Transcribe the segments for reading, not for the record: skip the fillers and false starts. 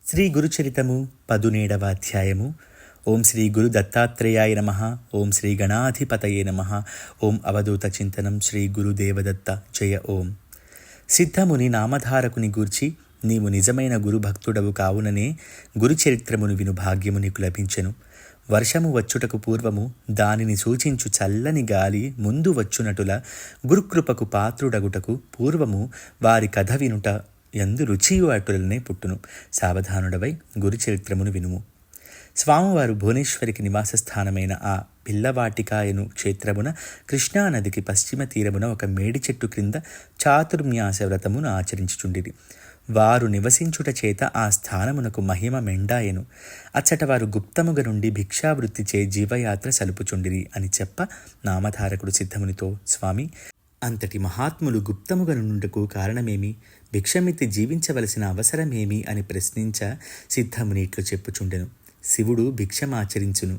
శ్రీ గురుచరితము 17వ అధ్యాయము. ఓం శ్రీ గురు దత్తాత్రేయాయ నమః. ఓం శ్రీ గణాధిపతయే నమః. ఓం అవధూత చింతనం శ్రీ గురుదేవదత్త జయ. ఓం సిద్ధముని నామధారకుని గూర్చి నీవు నిజమైన గురుభక్తుడవు కావుననే గురుచరిత్రమును విను భాగ్యము నీకు లభించెను. వర్షము వచ్చుటకు పూర్వము దానిని సూచించు చల్లని గాలి ముందు వచ్చునటుల గురుకృపకు పాత్రుడగుటకు పూర్వము వారి కథ వినుట ఎందు రుచియు అటులనే పుట్టును. సావధానుడవై గురుచరిత్రమును వినుము. స్వామివారు భువనేశ్వరికి నివాస స్థానమైన ఆ పిల్లవాటికాయను క్షేత్రమున కృష్ణానదికి పశ్చిమ తీరమున ఒక మేడి చెట్టు క్రింద చాతుర్మ్యాస వ్రతమును ఆచరించుచుండిరి. వారు నివసించుట చేత ఆ స్థానమునకు మహిమ మెండాయెను. అచ్చట వారు గుప్తముగ నుండి భిక్షావృత్తిచే జీవయాత్ర సలుపుచుండిరి అని చెప్ప నామధారకుడు సిద్ధమునితో, స్వామి, అంతటి మహాత్ములు గుప్తముగ నుండుటకు కారణమేమి? భిక్షమిత్తి జీవించవలసిన అవసరమేమి అని ప్రశ్నించ సిద్ధముని ఇట్లు చెప్పుచుండెను. శివుడు భిక్షమాచరించును.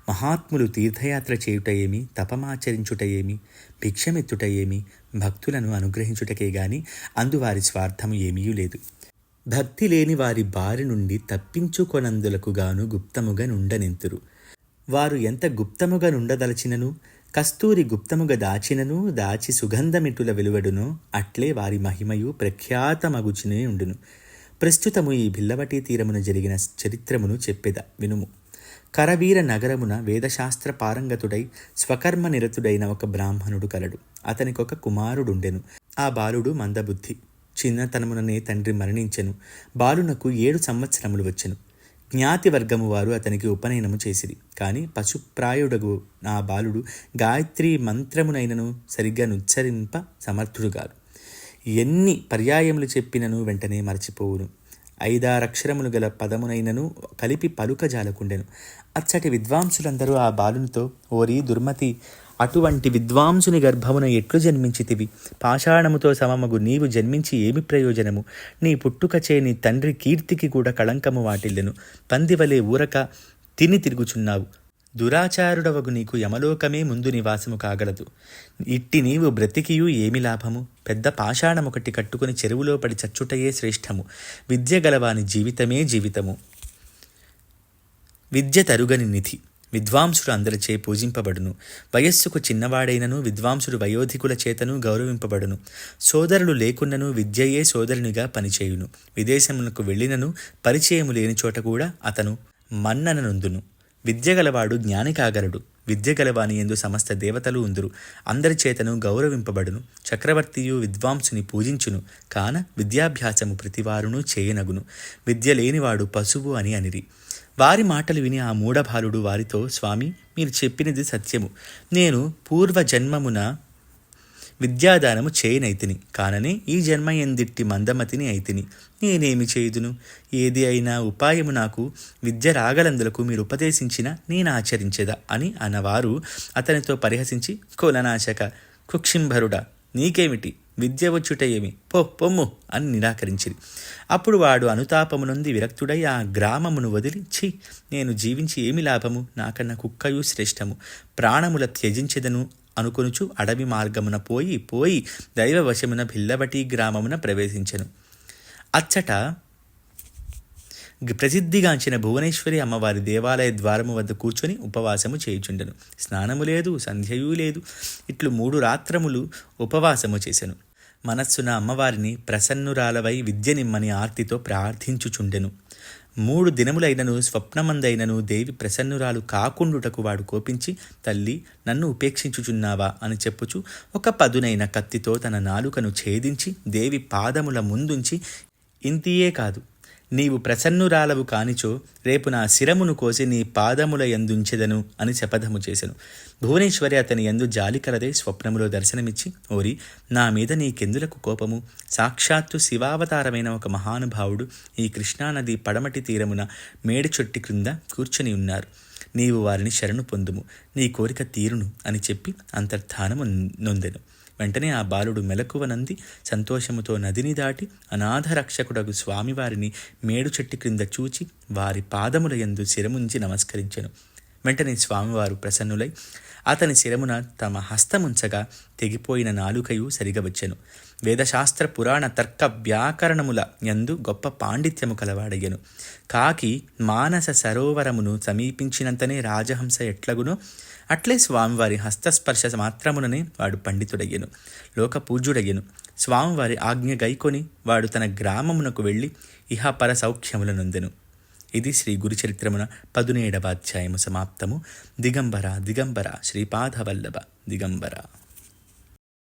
మహాత్ములు తీర్థయాత్ర చేయుట ఏమి, తపమాచరించుట ఏమి, భిక్షమెత్తుట ఏమి? భక్తులను అనుగ్రహించుటకే గాని అందువారి స్వార్థము ఏమీయూ లేదు. భక్తి లేని వారి బారి నుండి తప్పించుకొనందులకు గాను గుప్తముగా నుండనెంతురు. వారు ఎంత గుప్తముగా నుండదలచినను, కస్తూరి గుప్తముగా దాచినను దాచి సుగంధమిటుల వెలువడును, అట్లే వారి మహిమయు ప్రఖ్యాతమగుచునే ఉండును. ప్రస్తుతము ఈ భిల్లవటి తీరమున జరిగిన చరిత్రమును చెప్పెద వినుము. కరవీర నగరమున వేదశాస్త్ర పారంగతుడై స్వకర్మ నిరతుడైన ఒక బ్రాహ్మణుడు కలడు. అతనికొక కుమారుడుండెను. ఆ బాలుడు మందబుద్ధి. చిన్నతనముననే తండ్రి మరణించెను. బాలునకు 7 సంవత్సరములు వచ్చెను. జ్ఞాతి వర్గము వారు అతనికి ఉపనయనము చేసిరి. కాని పశుప్రాయుడగు ఆ బాలుడు గాయత్రి మంత్రమునైనను సరిగ్గా నుచ్చరింప సమర్థుడుగాడు. ఎన్ని పర్యాయములు చెప్పినను వెంటనే మరచిపోవును. 5-6 అక్షరములు గల పదమునైనను కలిపి పలుకజాలకుండెను. అచ్చటి విద్వాంసులందరూ ఆ బాలునితో, ఓరి దుర్మతి, అటువంటి విద్వాంసుని గర్భమున ఎట్లు జన్మించితివి? పాషాణముతో సమమగు నీవు జన్మించి ఏమి ప్రయోజనము? నీ పుట్టుకచే నీ తండ్రి కీర్తికి కూడా కళంకము వాటిల్లెను. పందివలే ఊరక తిని తిరుగుచున్నావు. దురాచారుడవగు నీకు యమలోకమే ముందు నివాసము కాగలదు. ఇట్టి నీవు బ్రతికియు ఏమి లాభము? పెద్ద పాషాణమొకటి కట్టుకుని చెరువులో పడి చచ్చుటయే శ్రేష్టము. విద్య గలవాని జీవితమే జీవితము. విద్య తరుగని నిధి. విద్వాంసుడు అందరిచే పూజింపబడును. వయస్సుకు చిన్నవాడైనను విద్వాంసుడు వయోధికుల చేతను గౌరవింపబడును. సోదరులు లేకున్నను విద్యయే సోదరునిగా పనిచేయును. విదేశములకు వెళ్ళినను పరిచయము లేని చోట కూడా అతను మన్నననుందును. విద్య గలవాడు జ్ఞాని కాగలడు. విద్య గలవాని యందు సమస్త దేవతలు ఉందురు. అందరి చేతను గౌరవింపబడును. చక్రవర్తియు విద్వాంసుని పూజించును. కాన విద్యాభ్యాసము ప్రతివారును చేయనగును. విద్య లేనివాడు పశువు అని అనిరి. వారి మాటలు విని ఆ మూఢబాలుడు వారితో, స్వామి, మీరు చెప్పినది సత్యము. నేను పూర్వజన్మమున విద్యాదానము చేయనైతిని. కాననే ఈ జన్మ ఎందిట్టి మందమతిని అయితిని. నేనేమి చేయుదును? ఏది అయినా ఉపాయము నాకు విద్య రాగలందులకు మీరు ఉపదేశించిన నేను ఆచరించేదా అని అన్నవారు అతనితో పరిహసించి, కులనాశక, కుక్షింభరుడా, నీకేమిటి? విద్య వచ్చుట ఏమి? పొమ్ము అని నిరాకరించిరి. అప్పుడు వాడు అనుతాపమునుంది విరక్తుడై ఆ గ్రామమును వదిలి, ఛీ, నేను జీవించి ఏమి లాభము? నాకన్నా కుక్కయు శ్రేష్టము. ప్రాణముల త్యజించెదను అనుకొనుచు అడవి మార్గమున పోయి దైవవశమున భిల్లవటి గ్రామమున ప్రవేశించెను. అచ్చట ప్రసిద్ధిగాంచిన భువనేశ్వరి అమ్మవారి దేవాలయ ద్వారము వద్ద కూర్చొని ఉపవాసము చేయుచుండెను. స్నానము లేదు, సంధ్యయూ లేదు. ఇట్లు 3 రాత్రములు ఉపవాసము చేసెను. మనస్సున అమ్మవారిని ప్రసన్నురాలవై విద్య నిమ్మని ఆర్తితో ప్రార్థించుచుండెను. 3 దినములైనను స్వప్నమందైనను దేవి ప్రసన్నురాలు కాకుండుటకు వాడు కోపించి, తల్లి, నన్ను ఉపేక్షించుచున్నావా అని చెప్పుచు ఒక పదునైన కత్తితో తన నాలుకను ఛేదించి దేవి పాదముల ముందుంచి, ఇంతియే కాదు, నీవు ప్రసన్నురాలవు కానిచో రేపు నా శిరమును కోసి నీ పాదముల యందుంచెదను అని శపథము చేసెను. భువనేశ్వరి అతని యందు జాలికలదే స్వప్నములో దర్శనమిచ్చి, ఓరి, నా మీద నీకెందులకు కోపము? సాక్షాత్తు శివావతారమైన ఒక మహానుభావుడు ఈ కృష్ణానది పడమటి తీరమున మేడి చెట్టు క్రింద కూర్చొని ఉన్నారు. నీవు వారిని శరణు పొందుము, నీ కోరిక తీరును అని చెప్పి అంతర్ధానము నొందెను. వెంటనే ఆ బాలుడు మెలకువనంది సంతోషముతో నదిని దాటి అనాథరక్షకుడగు స్వామివారిని మేడు చెట్టు క్రింద చూచి వారి పాదముల యందు శిరముంచి నమస్కరించెను. వెంటనే స్వామివారు ప్రసన్నులై అతని శిరమున తమ హస్తముంచగా తెగిపోయిన నాలుకయు సరిగా వచ్చెను. వేదశాస్త్ర పురాణ తర్క వ్యాకరణముల యందు గొప్ప పాండిత్యము కలవాడయ్యను. కాకి మానస సరోవరమును సమీపించినంతనే రాజహంస ఎట్లగునో అట్లే స్వామివారి హస్తస్పర్శ మాత్రముననే వాడు పండితుడయ్యను, లోక పూజ్యుడయ్యను. స్వామివారి ఆజ్ఞ గైకొని వాడు తన గ్రామమునకు వెళ్ళి ఇహపర సౌఖ్యముల నొందెను. ఇది శ్రీ గురుచరిత్రమున 17వ అధ్యాయము సమాప్తము. దిగంబర దిగంబర శ్రీపాదవల్లభ దిగంబర.